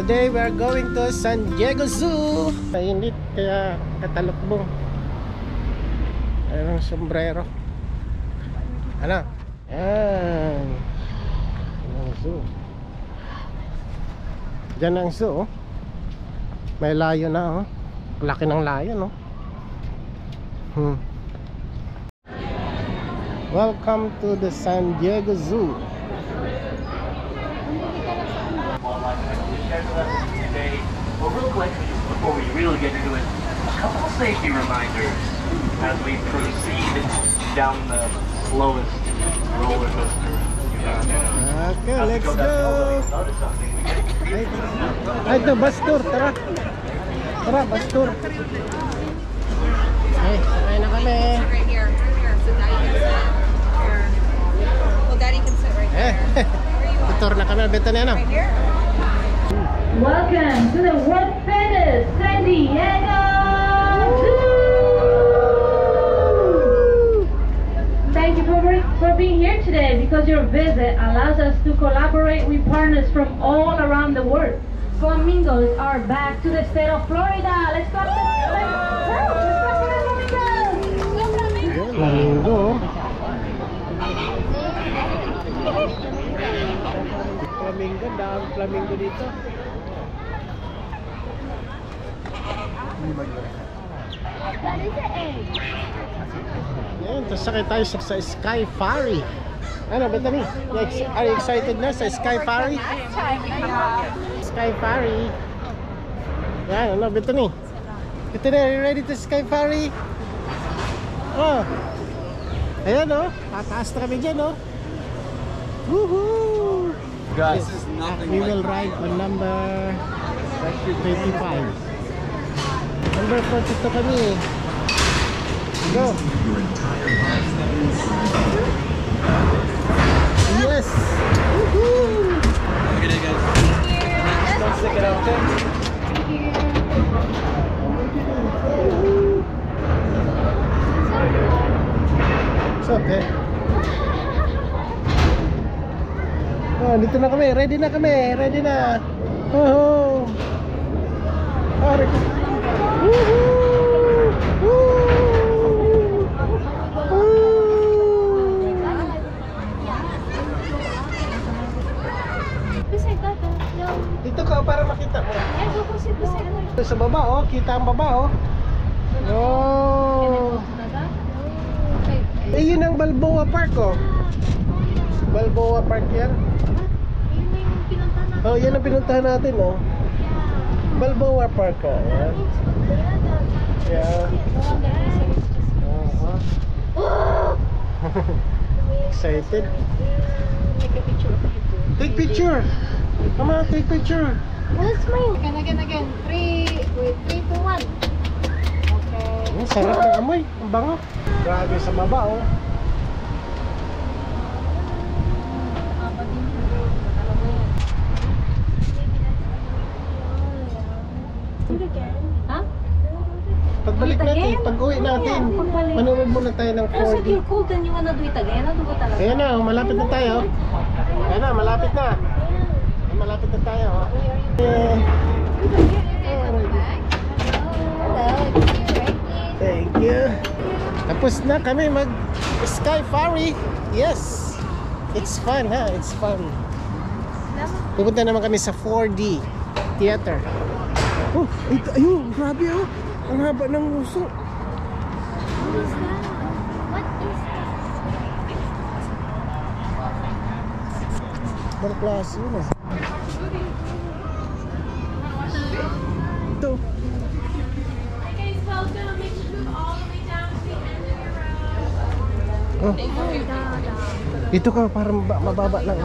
Today we are going to San Diego Zoo. Mainit kaya katalukbong. Ayun ang sombrero. Ano? Ayan. Ayan ang zoo. Diyan ang zoo. May layo na, oh. Laki ng layo, no? Welcome to the San Diego Zoo. Today, well, real quick, before we really get into it, a couple safety reminders as we proceed down the slowest roller coaster. Okay, let's go. Ay, ito, bus tour, tara. Tara, bus tour. Ay, sakay na kami. Right here, so Daddy can sit here. Well, Daddy can sit right here. Tour na kami, beto na yan, oh. Right here? Welcome to the world famous San Diego Zoo! Thank you for being here today because your visit allows us to collaborate with partners from all around the world. Flamingos are back to the state of Florida. Let's go! Flamingo. Flamingo, dahil flamingo dito. Yan, tapos sakay tayo sa Sky Ferry. Ano, Bethany? Are you excited na sa Sky Ferry? Sky Ferry. Yan, ano, Bethany? Bethany, are you ready to Sky Ferry? Oh. Ayan, oh. Tataas na kami dyan, oh. Woohoo! Guys, this is nothing we like will ride on number 25. Number 42 kami. Go! Yes! Woohoo! Look at it, guys. Don't stick it out, okay? It's okay. Oh, dito na kami. Ready na kami. Ready na. Oh. Dito ka para makita mo. Sa baba, oh. Kita ang baba, oh. Oh. Eh, yun ang Balboa Park, oh. Balboa Park yan. Oh, yan ang pinuntahan natin, oh. Balboa Park, oh. Yan. Yeah. Excited. Take picture. Come on, take picture. What's mine? Again. 3, 2, 1. Okay. Sarap ng amoy. Ang bango. Grabe sa baba, oh. Pagbalik natin, pag-uwi natin, manonood muna tayo ng 4D. So you're cold and you wanna do it again? Ano ba talaga? Ayan na, malapit na tayo. Ayan na, malapit na. Malapit na tayo. Thank you. Tapos na kami mag Sky Ferry. Yes. It's fun, ha? It's fun. Pupunta naman kami sa 4D Theater. Oh, ayun, grabe, oh. Ang haba ng uso. What is that? Ibang klase yun eh. Ito. Oh. Ito ka, parang mababa lang.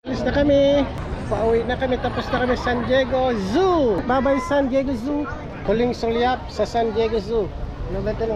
Alis na kami. Pauwi na kami. Tapos na kami San Diego Zoo. Bye-bye San Diego Zoo. Huling sulyap sa San Diego Zoo. Ano ba ito?